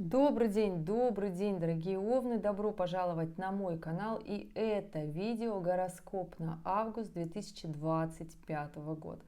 Добрый день, дорогие овны! Добро пожаловать на мой канал. И это видео гороскоп на август 2025 года.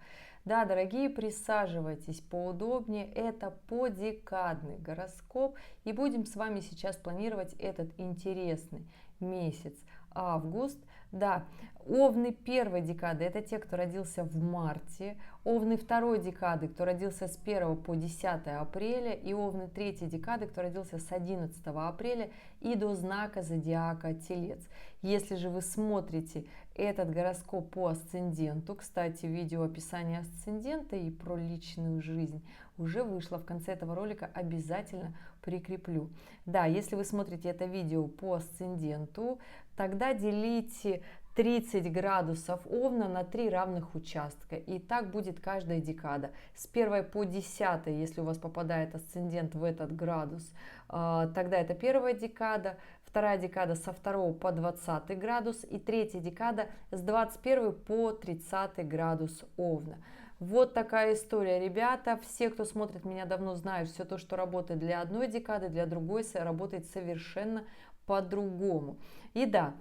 Да, дорогие, присаживайтесь поудобнее. Это подекадный гороскоп. И будем с вами сейчас планировать этот интересный месяц август. Да, овны первой декады — это те, кто родился в марте, овны второй декады, кто родился с 1 по 10 апреля, и овны третьей декады, кто родился с 11 апреля и до знака зодиака Телец. Если же вы смотрите этот гороскоп по асценденту, кстати, видео описание асцендента и про личную жизнь уже вышло в конце этого ролика, обязательно прикреплю. Да, если вы смотрите это видео по асценденту, тогда делите 30 градусов овна на 3 равных участка. И так будет каждая декада. С 1 по 10, если у вас попадает асцендент в этот градус, тогда это первая декада. Вторая декада со 2 по 20 градус. И третья декада с 21 по 30 градус овна. Вот такая история, ребята. Все, кто смотрит меня давно, знают, все то, что работает для одной декады, для другой работает совершенно по-другому. И да,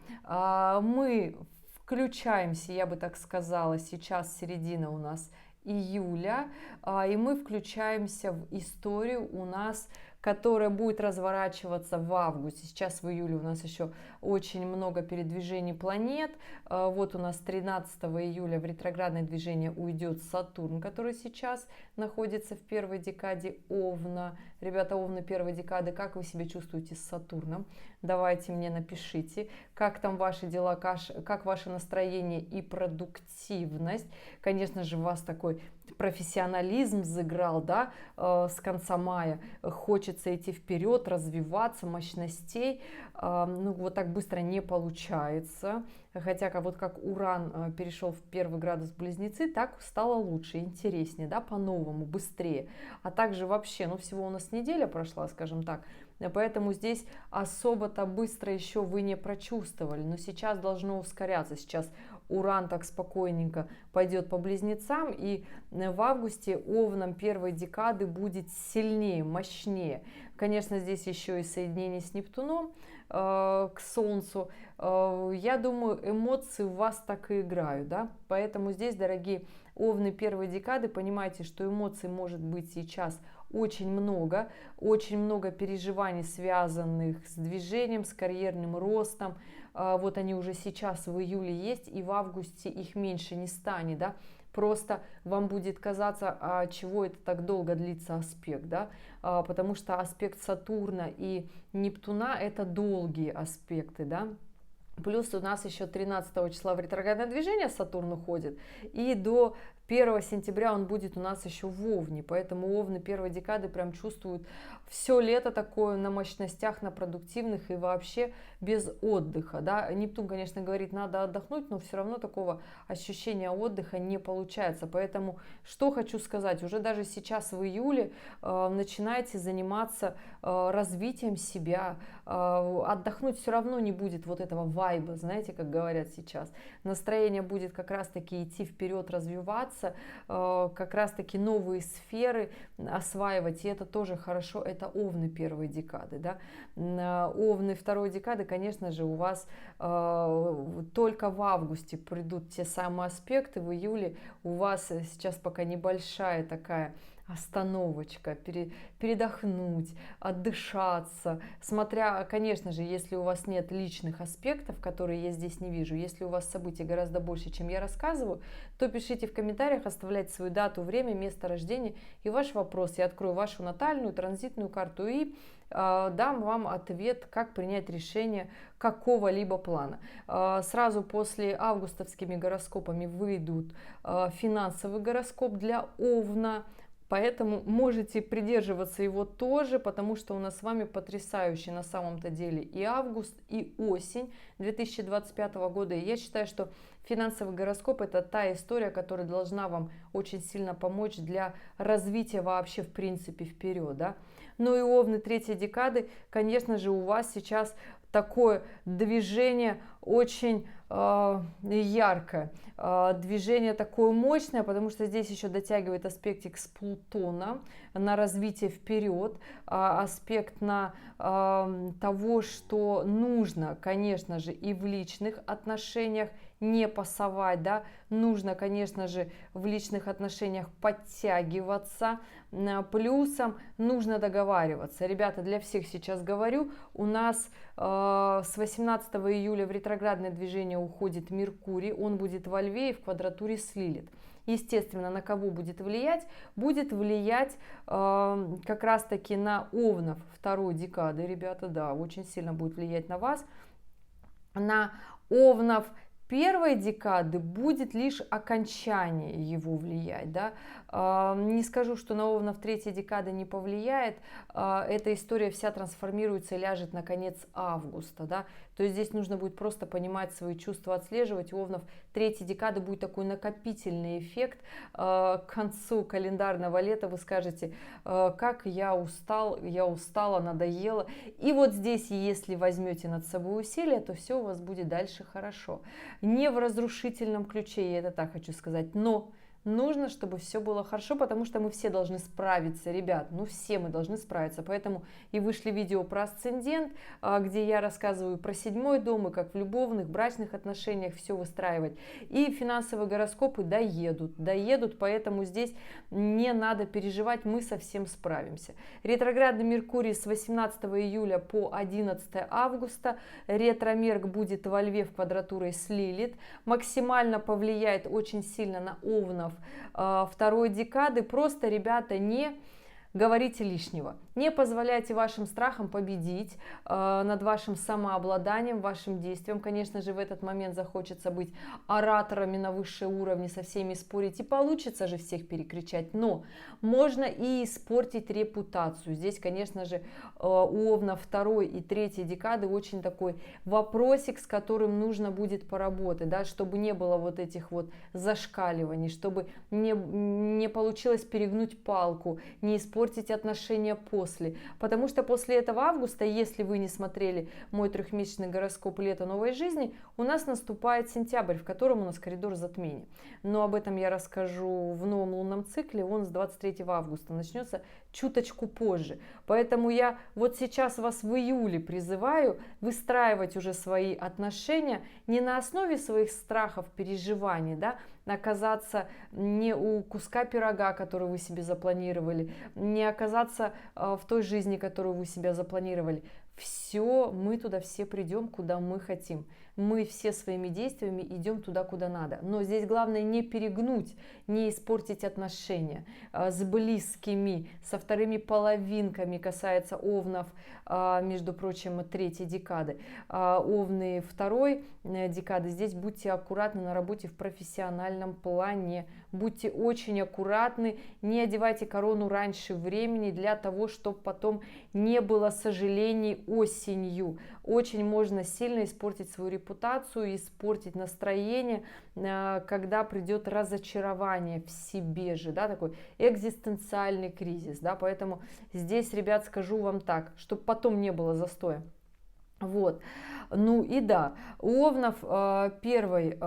мы включаемся, я бы так сказала, сейчас середина у нас июля, и мы включаемся в историю у нас, которая будет разворачиваться в августе. Сейчас в июле у нас еще очень много передвижений планет. Вот у нас 13 июля в ретроградное движение уйдет Сатурн, который сейчас находится в первой декаде Овна. Ребята, Овны первой декады, как вы себя чувствуете с Сатурном? Давайте мне напишите, как там ваши дела, как ваше настроение и продуктивность. Конечно же, у вас такой профессионализм взыграл, да, с конца мая. Хочется идти вперед, развиваться, мощностей. Ну, вот так быстро не получается. Хотя вот как Уран перешел в первый градус Близнецы, так стало лучше, интереснее, да, по-новому, быстрее. А также вообще, ну, всего у нас неделя прошла, скажем так, поэтому здесь особо-то быстро еще вы не прочувствовали. Но сейчас должно ускоряться. Сейчас Уран так спокойненько пойдет по Близнецам, и в августе Овнам первой декады будет сильнее, мощнее. Конечно, здесь еще и соединение с Нептуном к Солнцу. Я думаю, эмоции в вас так и играют, да? Поэтому здесь, дорогие Овны первой декады, понимаете, что эмоций может быть сейчас очень много переживаний, связанных с движением, с карьерным ростом. Вот они уже сейчас в июле есть, и в августе их меньше не станет, да? Просто вам будет казаться, а чего это так долго длится аспект, да? Потому что аспект Сатурна и Нептуна — это долгие аспекты, да? Плюс у нас еще 13 числа в ретроградное движение Сатурн уходит, и до 1 сентября он будет у нас еще в Овне, поэтому Овны первой декады прям чувствуют все лето такое на мощностях, на продуктивных и вообще без отдыха, да. Нептун, конечно, говорит, надо отдохнуть, но все равно такого ощущения отдыха не получается. Поэтому что хочу сказать, уже даже сейчас в июле начинайте заниматься развитием себя, отдохнуть все равно не будет вот этого вайба, знаете, как говорят сейчас. Настроение будет как раз-таки идти вперед, развиваться, как раз-таки новые сферы осваивать, и это тоже хорошо. Это Овны первой декады, да. Овны второй декады, конечно же, у вас только в августе придут те самые аспекты, в июле у вас сейчас пока небольшая такая остановочка, передохнуть, отдышаться, смотря, конечно же, если у вас нет личных аспектов, которые я здесь не вижу, если у вас событий гораздо больше, чем я рассказываю, то пишите в комментариях, оставляйте свою дату, время, место рождения и ваш вопрос. Я открою вашу натальную, транзитную карту и дам вам ответ, как принять решение какого-либо плана. Сразу после августовскими гороскопами выйдут финансовый гороскоп для Овна. Поэтому можете придерживаться его тоже, потому что у нас с вами потрясающий на самом-то деле и август, и осень 2025 года. И я считаю, что финансовый гороскоп — это та история, которая должна вам очень сильно помочь для развития вообще в принципе вперед, да. Ну и Овны третьей декады, конечно же, у вас сейчас такое движение очень яркое. Движение такое мощное, потому что здесь еще дотягивает аспектик с Плутона на развитие вперед, аспект на того, что нужно, конечно же, и в личных отношениях не пасовать, да, нужно, конечно же, в личных отношениях подтягиваться, плюсом нужно договариваться. Ребята, для всех сейчас говорю, у нас с 18 июля в ретроградное движение уходит Меркурий, он будет во Льве и в квадратуре с Лилит. Естественно, на кого будет влиять? Будет влиять как раз-таки на Овнов второй декады, ребята, да, очень сильно будет влиять на вас. На Овнов первой декады будет лишь окончание его влиять, да. Не скажу, что на Овнов третья декада не повлияет, эта история вся трансформируется и ляжет на конец августа, да. То есть здесь нужно будет просто понимать свои чувства, отслеживать. У Овнов третьей декады будет такой накопительный эффект. К концу календарного лета вы скажете, как я устал, я устала, надоело. И вот здесь, если возьмете над собой усилия, то все у вас будет дальше хорошо. Не в разрушительном ключе, я это так хочу сказать, но нужно, чтобы все было хорошо, потому что мы все должны справиться, ребят, ну все мы должны справиться, поэтому и вышли видео про асцендент, где я рассказываю про 7-й дом, и как в любовных, брачных отношениях все выстраивать, и финансовые гороскопы доедут, поэтому здесь не надо переживать, мы со всем справимся. Ретроградный Меркурий с 18 июля по 11 августа, ретро-мерк будет во Льве в квадратуре с Лилит, максимально повлияет очень сильно на Овнов второй декады. Просто, ребята, не говорите лишнего, не позволяйте вашим страхам победить над вашим самообладанием, вашим действием. Конечно же, в этот момент захочется быть ораторами на высшей уровне, со всеми спорить, и получится же всех перекричать, но можно и испортить репутацию. Здесь, конечно же, у Овна второй и третьей декады очень такой вопросик, с которым нужно будет поработать, да, чтобы не было вот этих вот зашкаливаний, чтобы не получилось перегнуть палку, не испортить отношения после. Потому что после этого августа, если вы не смотрели мой трехмесячный гороскоп «Лето новой жизни», у нас наступает сентябрь, в котором у нас коридор затмения. Но об этом я расскажу в новом лунном цикле, он с 23 августа начнется чуточку позже. Поэтому я вот сейчас вас в июле призываю выстраивать уже свои отношения не на основе своих страхов, переживаний, да, оказаться не у куска пирога, который вы себе запланировали, не оказаться в той жизни, которую вы себе запланировали. Все, мы туда все придем, куда мы хотим. Мы все своими действиями идем туда, куда надо. Но здесь главное не перегнуть, не испортить отношения с близкими, со вторыми половинками, касается Овнов, между прочим, третьей декады. Овны второй декады, здесь будьте аккуратны на работе в профессиональном плане. Будьте очень аккуратны, не одевайте корону раньше времени для того, чтобы потом не было сожалений осенью. Очень можно сильно испортить свою репутацию, испортить настроение, когда придет разочарование в себе же, да, такой экзистенциальный кризис, да, поэтому здесь, ребят, скажу вам так, чтобы потом не было застоя. Вот. Ну и да, у Овнов первой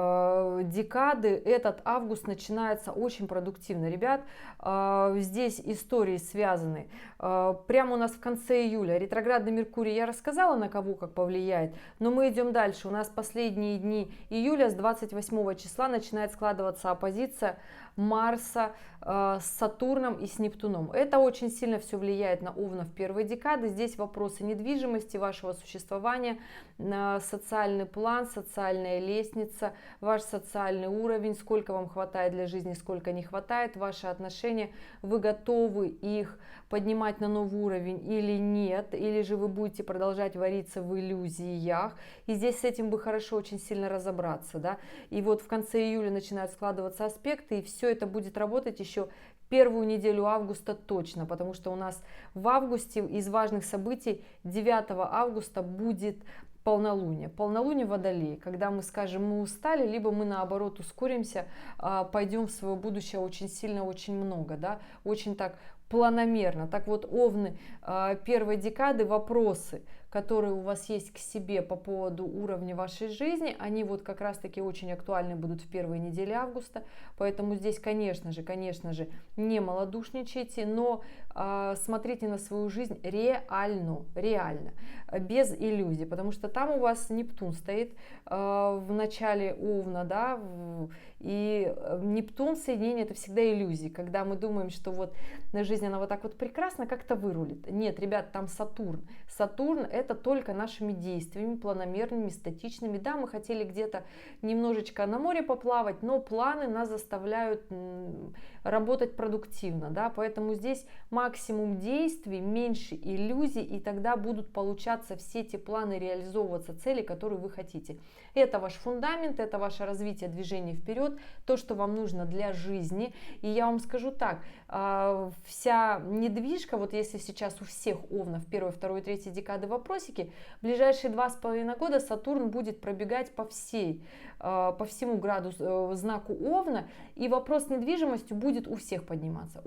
декады этот август начинается очень продуктивно. Ребят, здесь истории связаны. Прямо у нас в конце июля ретроградный Меркурий, я рассказала, на кого как повлияет, но мы идем дальше. У нас последние дни июля с 28 числа начинает складываться оппозиция Марса с Сатурном и с Нептуном. Это очень сильно все влияет на Овнов первой декады. Здесь вопросы недвижимости, вашего существования, социальный план, социальная лестница, ваш социальный уровень, сколько вам хватает для жизни, сколько не хватает, ваши отношения, вы готовы их поднимать на новый уровень или нет, или же вы будете продолжать вариться в иллюзиях. И здесь с этим бы хорошо очень сильно разобраться, да. И вот в конце июля начинают складываться аспекты, и все это будет работать еще первую неделю августа точно, потому что у нас в августе из важных событий 9 августа будет полнолуние. Полнолуние в Водолее, когда мы скажем, мы устали, либо мы наоборот ускоримся, пойдем в свое будущее очень сильно, очень много, да, очень так планомерно. Так вот, Овны первой декады, вопросы, которые у вас есть к себе по поводу уровня вашей жизни, они вот как раз-таки очень актуальны будут в первой неделе августа. Поэтому здесь, конечно же, не малодушничайте, но смотрите на свою жизнь реально, без иллюзий, потому что там у вас Нептун стоит в начале Овна, да, и Нептун соединение — это всегда иллюзии, когда мы думаем, что вот жизнь, она вот так вот прекрасно как-то вырулит. Нет, ребят, там Сатурн. Сатурн — это только нашими действиями, планомерными, статичными. Да, мы хотели где-то немножечко на море поплавать, но планы нас заставляют работать продуктивно, да, поэтому здесь максимум действий, меньше иллюзий, и тогда будут получаться все эти планы, реализовываться цели, которые вы хотите. Это ваш фундамент, это ваше развитие, движение вперед, то, что вам нужно для жизни. И я вам скажу так, вся недвижка, вот если сейчас у всех Овнов 1, 2, 3 декады вопросики, в ближайшие 2,5 года Сатурн будет пробегать по всему знаку Овна, и вопрос с недвижимостью будет у всех подниматься,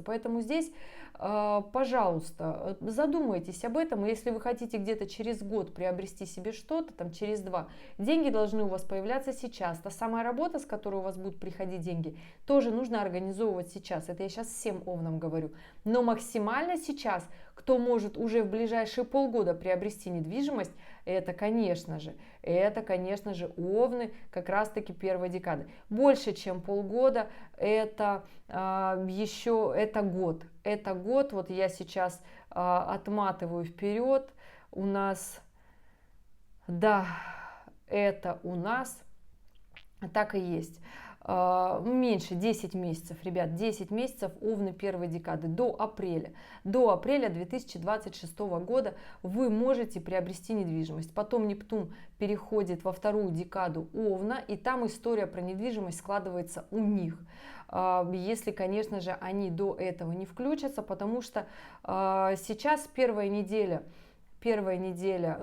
Поэтому здесь, пожалуйста, задумайтесь об этом, и если вы хотите где-то через год приобрести себе что-то, там через 2, деньги должны у вас появляться сейчас. Та самая работа, с которой у вас будут приходить деньги, тоже нужно организовывать сейчас. Это я сейчас всем Овнам говорю. Но максимально сейчас, кто может уже в ближайшие полгода приобрести недвижимость, это, конечно же, Овны как раз-таки первой декады. Больше, чем полгода, это год. Это год, вот я сейчас отматываю вперед, у нас, да, это у нас так и есть. Меньше 10 месяцев, ребят, 10 месяцев Овны первой декады до апреля 2026 года вы можете приобрести недвижимость. Потом Нептун переходит во вторую декаду Овна, и там история про недвижимость складывается у них, если, конечно же, они до этого не включатся, потому что сейчас первая неделя,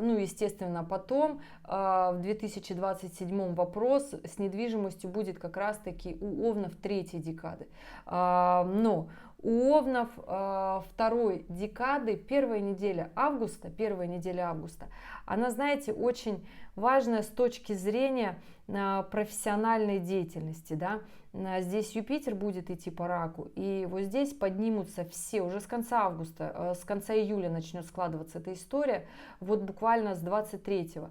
ну, естественно, потом в 2027 вопрос с недвижимостью будет как раз-таки у Овнов третьей декады. Но у Овнов второй декады первая неделя августа, она, знаете, очень важная с точки зрения профессиональной деятельности, да. Здесь Юпитер будет идти по раку, и вот здесь поднимутся все, уже с конца августа, с конца июля начнет складываться эта история, вот буквально с 23-го.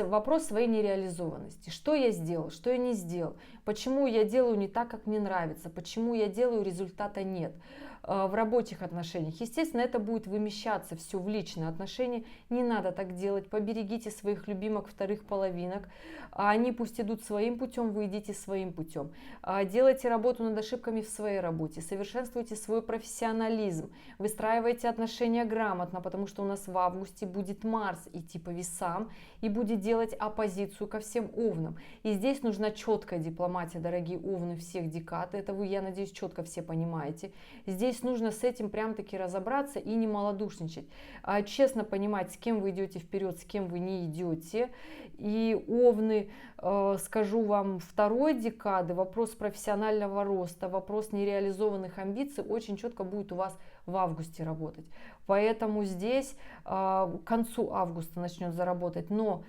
Вопрос своей нереализованности. Что я сделал, что я не сделал, почему я делаю не так, как мне нравится, почему я делаю, результата нет. В рабочих отношениях, естественно, это будет вымещаться все в личные отношения. Не надо так делать, поберегите своих любимых вторых половинок, они пусть идут своим путем, вы идите своим путем. Делайте работу над ошибками в своей работе, совершенствуйте свой профессионализм, выстраивайте отношения грамотно, потому что у нас в августе будет Марс идти по весам и будет делать оппозицию ко всем Овнам. И здесь нужна четкая дипломатия, дорогие Овны всех декад, это вы, я надеюсь, четко все понимаете. Здесь нужно с этим прям-таки разобраться и не малодушничать, честно понимать, с кем вы идете вперед, с кем вы не идете. И Овны, скажу вам, второй декады, вопрос профессионального роста, вопрос нереализованных амбиций очень четко будет у вас в августе работать. Поэтому здесь к концу августа начнет заработать, но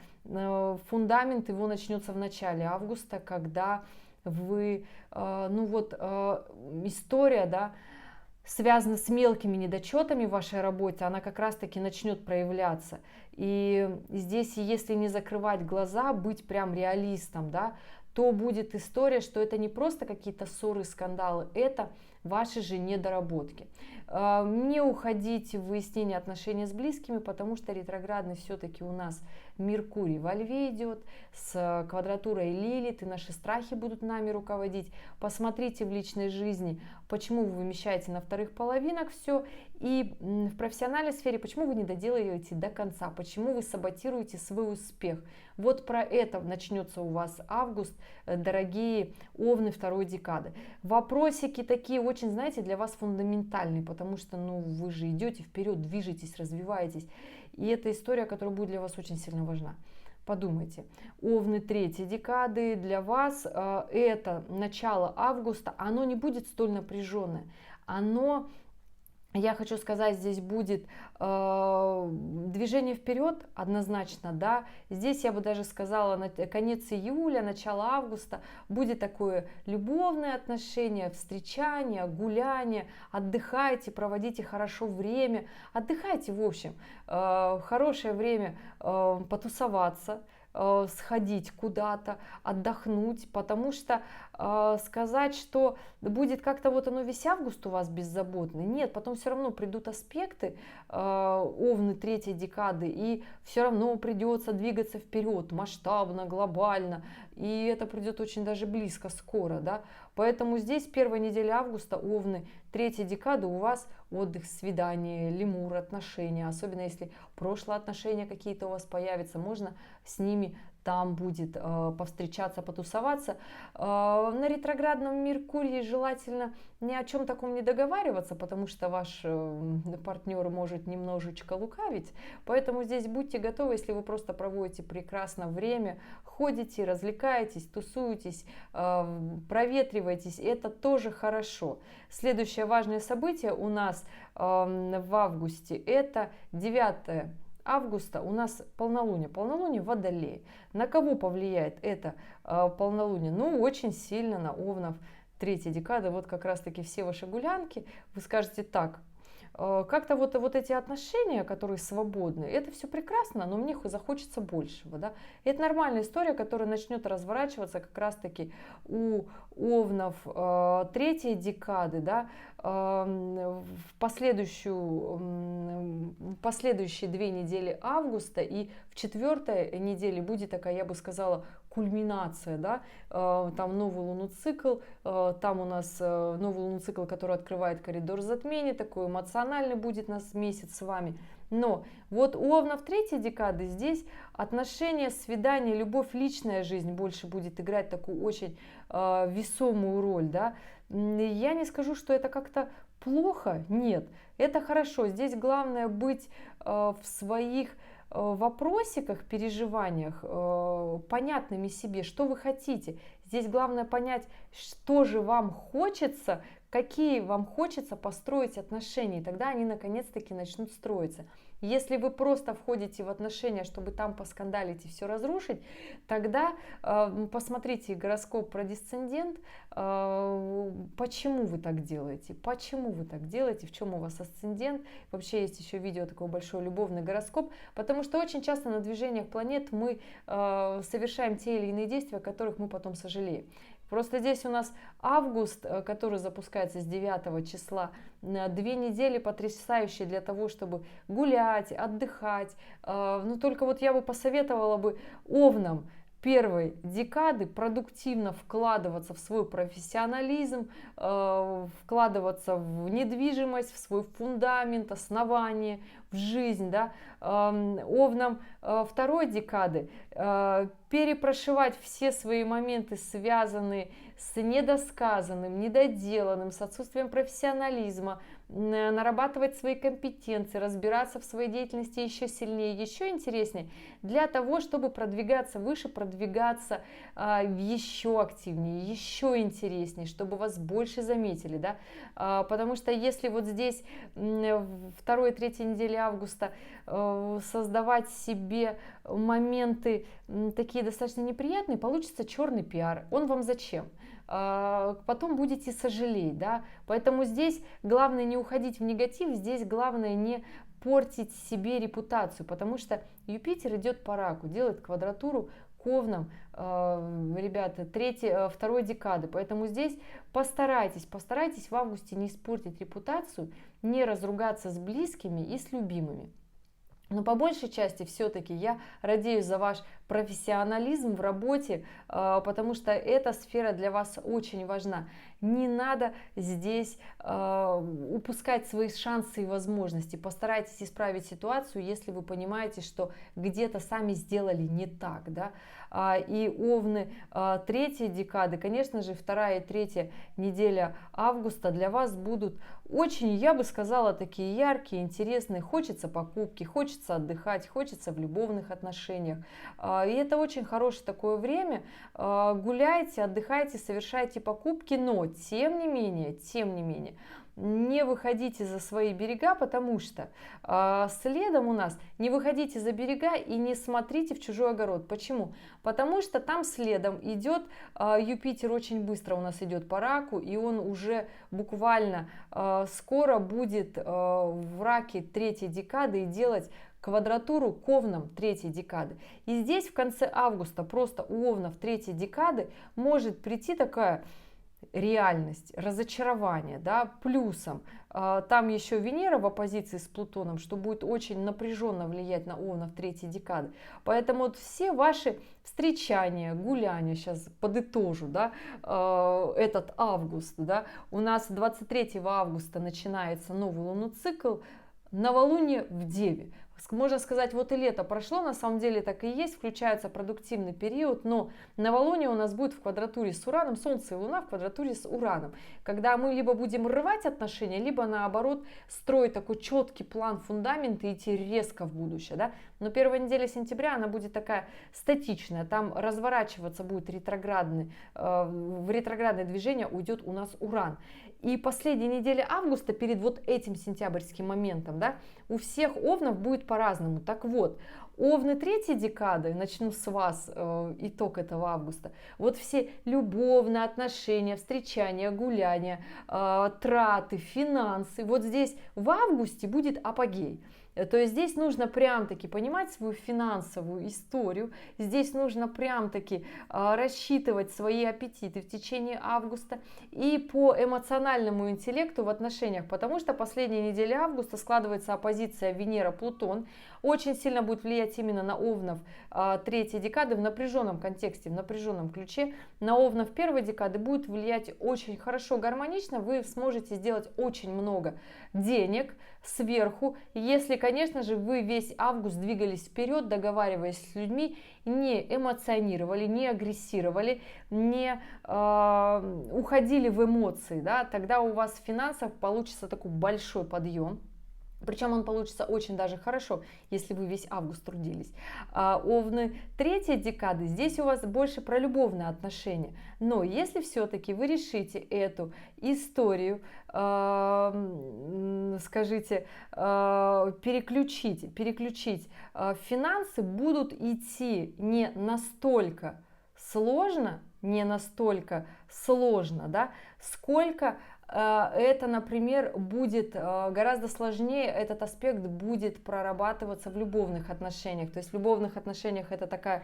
фундамент его начнется в начале августа, когда вы, история, да, связана с мелкими недочетами в вашей работе, она как раз-таки начнет проявляться. И здесь, если не закрывать глаза, быть прям реалистом, да, то будет история, что это не просто какие-то ссоры, скандалы, это ваши же недоработки. Не уходите в выяснение отношений с близкими, потому что ретроградный все-таки у нас Меркурий во Льве идет с квадратурой Лилит, и наши страхи будут нами руководить. Посмотрите в личной жизни, почему вы вымещаете на вторых половинах все, и в профессиональной сфере, почему вы не доделаете до конца, почему вы саботируете свой успех. Вот про это начнется у вас август, дорогие Овны второй декады. Вопросики такие очень, знаете, для вас фундаментальные, потому что, вы же идете вперед, движетесь, развиваетесь. И это история, которая будет для вас очень сильно важна. Подумайте, Овны третьей декады для вас, это начало августа, оно не будет столь напряженное. оно, я хочу сказать, здесь будет движение вперед однозначно, да. Здесь я бы даже сказала, конец июля, начало августа будет такое любовное отношение, встречание, гуляние, отдыхайте, проводите хорошо время, отдыхайте, в общем, хорошее время потусоваться, сходить куда-то, отдохнуть, потому что сказать, что будет как-то вот оно весь август у вас беззаботный, нет, потом все равно придут аспекты Овны третьей декады, и все равно придется двигаться вперед, масштабно, глобально, и это придет очень даже близко, скоро, да, поэтому здесь первая неделя августа, Овны третьей декады, у вас отдых, свидание, лемур, отношения, особенно если прошлые отношения какие-то у вас появятся, можно с ними там будет повстречаться, потусоваться. На ретроградном Меркурии желательно ни о чем таком не договариваться, потому что ваш партнер может немножечко лукавить. Поэтому здесь будьте готовы, если вы просто проводите прекрасно время, ходите, развлекаетесь, тусуетесь, проветриваетесь, это тоже хорошо. Следующее важное событие у нас в августе, это 9 августа у нас полнолуние. Полнолуние в Водолее. На кого повлияет это полнолуние? Ну, очень сильно на Овнов третьей декады. Вот как раз-таки все ваши гулянки. Вы скажете так. Как-то вот эти отношения, которые свободны, это все прекрасно, но мне захочется большего. Да? Это нормальная история, которая начнет разворачиваться как раз-таки у Овнов третьей декады, да, в последующие 2 недели августа, и в 4-й неделе будет такая, я бы сказала, кульминация, да, там новый лунный цикл, там у нас новый лунный цикл, который открывает коридор затмений, такой эмоциональный будет нас месяц с вами. Но вот у Овнов третьей декады здесь отношения, свидания, любовь, личная жизнь больше будет играть такую очень весомую роль, да. Я не скажу, что это как-то плохо, нет, это хорошо. Здесь главное быть в своих вопросиках, переживаниях понятными себе, что вы хотите. Здесь главное понять, что же вам хочется, какие вам хочется построить отношения, и тогда они наконец-таки начнут строиться. Если вы просто входите в отношения, чтобы там поскандалить и все разрушить, тогда посмотрите гороскоп про десцендент, почему вы так делаете, в чем у вас асцендент. Вообще есть еще видео, такой большой любовный гороскоп, потому что очень часто на движениях планет мы совершаем те или иные действия, о которых мы потом сожалеем. Просто здесь у нас август, который запускается с 9 числа, 2 недели потрясающие для того, чтобы гулять, отдыхать. Но только вот я бы посоветовала бы Овнам первой декады продуктивно вкладываться в свой профессионализм, вкладываться в недвижимость, в свой фундамент, основание, в жизнь, да. Овнам второй декады перепрошивать все свои моменты, связанные с недосказанным, недоделанным, с отсутствием профессионализма, нарабатывать свои компетенции, разбираться в своей деятельности еще сильнее, еще интереснее, для того, чтобы продвигаться выше, продвигаться еще активнее, еще интереснее, чтобы вас больше заметили, да, потому что если вот здесь 2-3 недели августа создавать себе моменты такие достаточно неприятные, получится черный пиар. Он вам зачем? Потом будете сожалеть, да, поэтому здесь главное не уходить в негатив, здесь главное не портить себе репутацию, потому что Юпитер идет по раку, делает квадратуру к Овнам, ребята, 2 декады, поэтому здесь постарайтесь в августе не испортить репутацию, не разругаться с близкими и с любимыми. Но по большей части все-таки я радеюсь за ваш профессионализм в работе, потому что эта сфера для вас очень важна. Не надо здесь упускать свои шансы и возможности. Постарайтесь исправить ситуацию, если вы понимаете, что где-то сами сделали не так. Да? И Овны третьей декады, конечно же, 2 и 3 неделя августа для вас будут очень, я бы сказала, такие яркие, интересные. Хочется покупки, хочется отдыхать, хочется в любовных отношениях. И это очень хорошее такое время. Гуляйте, отдыхайте, совершайте покупки, но тем не менее, не выходите за свои берега, потому что следом у нас не выходите за берега и не смотрите в чужой огород. Почему? Потому что там следом идет Юпитер, очень быстро у нас идет по раку, и он уже буквально скоро будет в раке третьей декады и делать квадратуру к овнам третьей декады. И здесь в конце августа просто у овнов третьей декады может прийти такая реальность, разочарование, да, плюсом там еще Венера в оппозиции с Плутоном, что будет очень напряженно влиять на овнов третьей декады. Поэтому вот все ваши встречания, гуляния, сейчас подытожу, да, этот август, да, у нас 23 августа начинается новый лунный цикл, новолуние в Деве. Можно сказать, вот и лето прошло, на самом деле так и есть, включается продуктивный период, но новолуние у нас будет в квадратуре с Ураном, Солнце и Луна в квадратуре с Ураном, когда мы либо будем рвать отношения, либо наоборот строить такой четкий план, фундамент и идти резко в будущее, да. Но первая неделя сентября, она будет такая статичная, там разворачиваться будет ретроградный, в ретроградное движение уйдет у нас Уран. И последняя неделя августа, перед вот этим сентябрьским моментом, да, у всех овнов будет по-разному. Так вот, овны третьей декады, начну с вас, итог этого августа, вот все любовные отношения, встречания, гуляния, траты, финансы, вот здесь в августе будет апогей. То есть здесь нужно прям-таки понимать свою финансовую историю, здесь нужно прям-таки рассчитывать свои аппетиты в течение августа и по эмоциональному интеллекту в отношениях, потому что последняя неделя августа складывается оппозиция Венера-Плутон, очень сильно будет влиять именно на овнов третьей декады в напряженном контексте, в напряженном ключе. На овнов первой декады будет влиять очень хорошо, гармонично, вы сможете сделать очень много денег сверху, если, конечно же, вы весь август двигались вперед, договариваясь с людьми, не эмоционировали, не агрессировали, не уходили в эмоции, да, тогда у вас в финансах получится такой большой подъем. Причем он получится очень даже хорошо, если вы весь август трудились. Овны третьей декады, здесь у вас больше про любовные отношения. Но если все-таки вы решите эту историю, скажите, переключить, финансы будут идти не настолько сложно, да, сколько это, например, будет гораздо сложнее, этот аспект будет прорабатываться в любовных отношениях. То есть в любовных отношениях это такая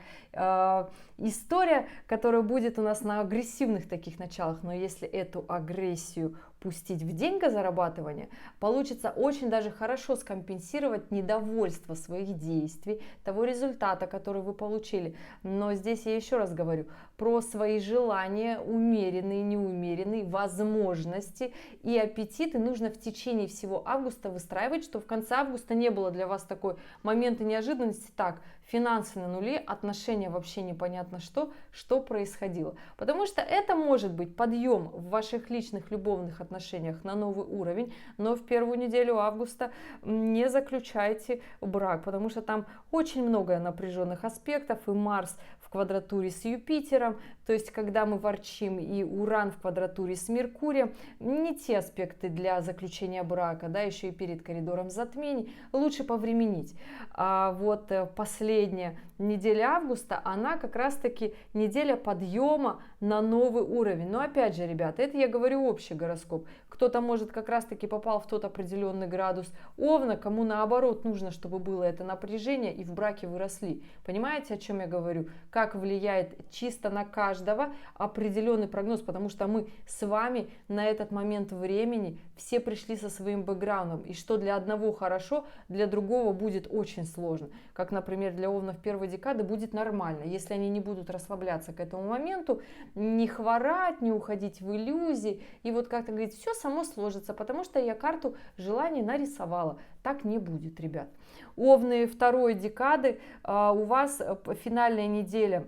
история, которая будет у нас на агрессивных таких началах, но если эту агрессию пустить в деньгозарабатывание, получится очень даже хорошо скомпенсировать недовольство своих действий, того результата, который вы получили. Но здесь я еще раз говорю про свои желания, умеренные, неумеренные, возможности и аппетиты нужно в течение всего августа выстраивать, чтобы в конце августа не было для вас такой момента неожиданности. Так, финансы на нуле, отношения вообще непонятно что происходило. Потому что это может быть подъем в ваших личных любовных отношениях на новый уровень, но в первую неделю августа не заключайте брак, потому что там очень много напряженных аспектов, и Марс в квадратуре с Юпитером, то есть когда мы ворчим, и Уран в квадратуре с Меркурием, не те аспекты для заключения брака, да, еще и перед коридором затмений, лучше повременить. А вот последняя неделя августа, она как раз-таки неделя подъема на новый уровень. Но опять же, ребята, это я говорю общий гороскоп. Кто-то, может, как раз-таки попал в тот определенный градус Овна, кому наоборот нужно, чтобы было это напряжение и в браке вы росли. Понимаете, о чем я говорю? Как влияет чисто на каждого определенный прогноз, потому что мы с вами на этот момент времени все пришли со своим бэкграундом, и что для одного хорошо, для другого будет очень сложно. Как, например, для Овнов первой декады будет нормально, если они не будут расслабляться к этому моменту, не хворать, не уходить в иллюзии, и вот как-то говорить, все само сложится, потому что я карту желаний нарисовала. Так не будет, ребят. Овны второй декады, у вас финальная неделя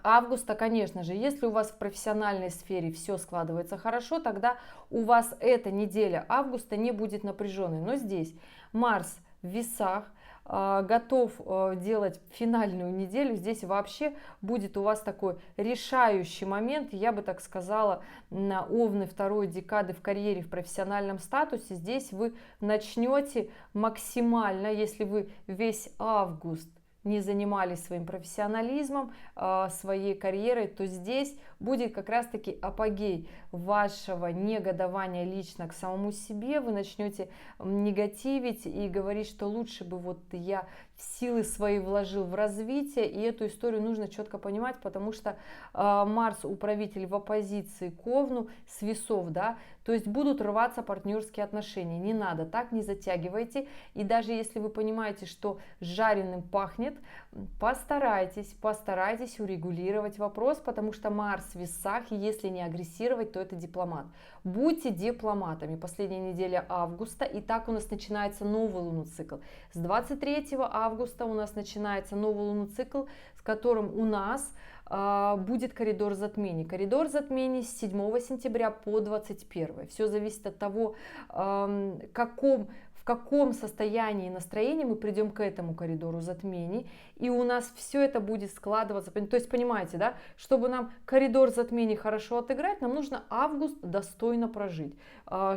августа, конечно же, если у вас в профессиональной сфере все складывается хорошо, тогда у вас эта неделя августа не будет напряженной. Но здесь Марс в весах, готов делать финальную неделю. Здесь вообще будет у вас такой решающий момент, я бы так сказала, на Овны второй декады в карьере, в профессиональном статусе. Здесь вы начнете максимально, если вы весь август не занимались своим профессионализмом, своей карьерой, то здесь будет как раз-таки апогей вашего негодования лично к самому себе. Вы начнете негативить и говорить, что лучше бы вот я силы свои вложил в развитие, и эту историю нужно четко понимать, потому что Марс управитель в оппозиции к Овну с весов, да, то есть будут рваться партнерские отношения. Не надо так, не затягивайте. И даже если вы понимаете, что жареным пахнет, постарайтесь урегулировать вопрос, потому что Марс в весах, и если не агрессировать, то это дипломат. Будьте дипломатами. Последняя неделя августа, и так у нас начинается новый лунный цикл. С 23 августа у нас начинается новый лунный цикл, с которым у нас будет коридор затмений. Коридор затмений с 7 сентября по 21. Все зависит от того, в каком состоянии и настроении мы придем к этому коридору затмений, и у нас все это будет складываться. То есть, понимаете, да, чтобы нам коридор затмений хорошо отыграть, нам нужно август достойно прожить,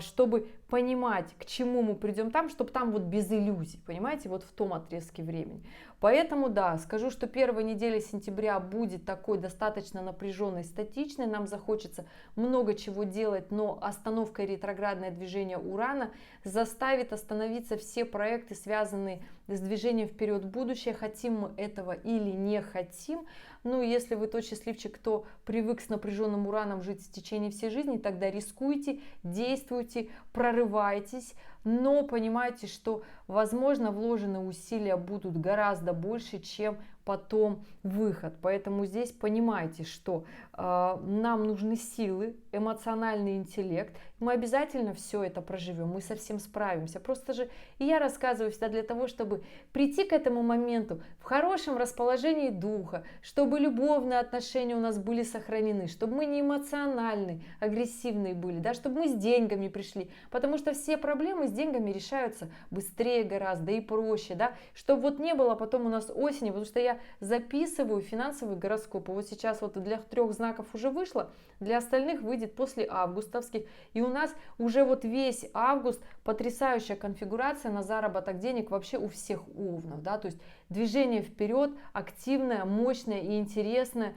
чтобы понимать, к чему мы придем там, чтобы там вот без иллюзий, понимаете, вот в том отрезке времени. Поэтому, да, скажу, что первая неделя сентября будет такой достаточно напряженной, статичной, нам захочется много чего делать, но остановка и ретроградное движение Урана заставит остановиться все проекты, связанные с движением вперед в будущее, хотим мы этого или не хотим. Ну, если вы тот счастливчик, кто привык с напряженным Ураном жить в течение всей жизни, тогда рискуйте, действуйте, прорывайтесь, но понимайте, что, возможно, вложенные усилия будут гораздо больше, чем потом выход. Поэтому здесь понимайте, что нам нужны силы, эмоциональный интеллект. Мы обязательно все это проживем, мы со всем справимся. Просто же и я рассказываю всегда для того, чтобы прийти к этому моменту в хорошем расположении духа, чтобы любовные отношения у нас были сохранены, чтобы мы не эмоциональные, агрессивные были, да, чтобы мы с деньгами пришли, потому что все проблемы с деньгами решаются быстрее гораздо и проще, да, чтобы вот не было потом у нас осени, потому что я записываю финансовые гороскопы. Вот сейчас вот для 3 знаков уже вышло, для остальных выйдет после августовских. И у нас уже вот весь август потрясающая конфигурация на заработок денег вообще у всех овнов, да, то есть движение вперед, активное, мощное и интересное.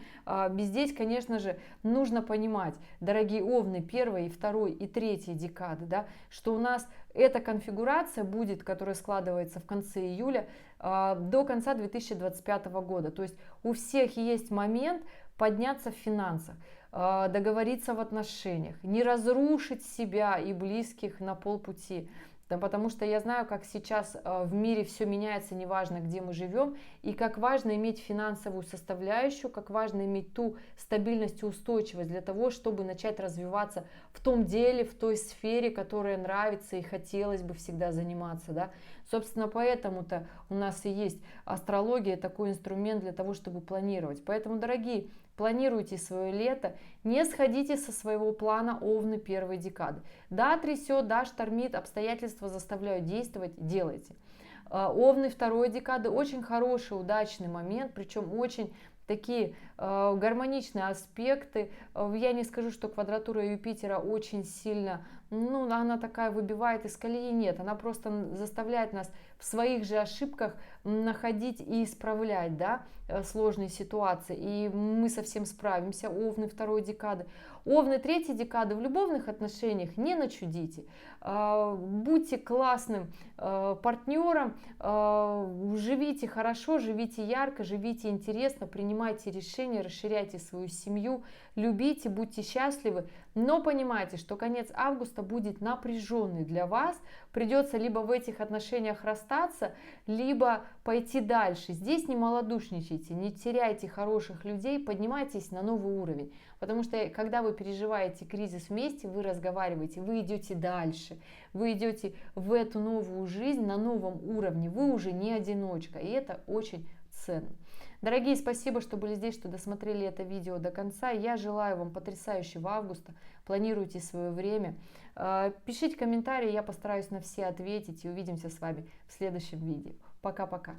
Здесь, конечно же, нужно понимать, дорогие овны, 1, 2 и 3 декады, да, что у нас эта конфигурация будет, которая складывается в конце июля, до конца 2025 года. То есть у всех есть момент подняться в финансах, договориться в отношениях, не разрушить себя и близких на полпути. Да, потому что я знаю, как сейчас в мире все меняется, неважно, где мы живем, и как важно иметь финансовую составляющую, как важно иметь ту стабильность и устойчивость для того, чтобы начать развиваться в том деле, в той сфере, которая нравится и хотелось бы всегда заниматься. Да? Собственно, поэтому-то у нас и есть астрология, такой инструмент для того, чтобы планировать. Поэтому, дорогие, планируйте свое лето, не сходите со своего плана овны 1 декады. Да, трясет, да, штормит, обстоятельства заставляют действовать, делайте. Овны 2 декады очень хороший, удачный момент, причем очень такие гармоничные аспекты. Я не скажу, что квадратура Юпитера очень сильно, ну, она такая выбивает из колеи, нет, она просто заставляет нас в своих же ошибках находить и исправлять, да, сложные ситуации, и мы совсем справимся. Овны 2 декады. Овны 3 декады в любовных отношениях не начудите, будьте классным партнером, живите хорошо, живите ярко, живите интересно, принимайте решения, расширяйте свою семью, любите, будьте счастливы, но понимайте, что конец августа будет напряженный для вас, придется либо в этих отношениях расстаться, либо пойти дальше. Здесь не малодушничайте, не теряйте хороших людей, поднимайтесь на новый уровень, потому что когда вы переживаете кризис вместе, вы разговариваете, вы идете дальше, вы идете в эту новую жизнь на новом уровне, вы уже не одиночка, и это очень ценно. Дорогие, спасибо, что были здесь, что досмотрели это видео до конца. Я желаю вам потрясающего августа. Планируйте свое время. Пишите комментарии, я постараюсь на все ответить. И увидимся с вами в следующем видео. Пока-пока.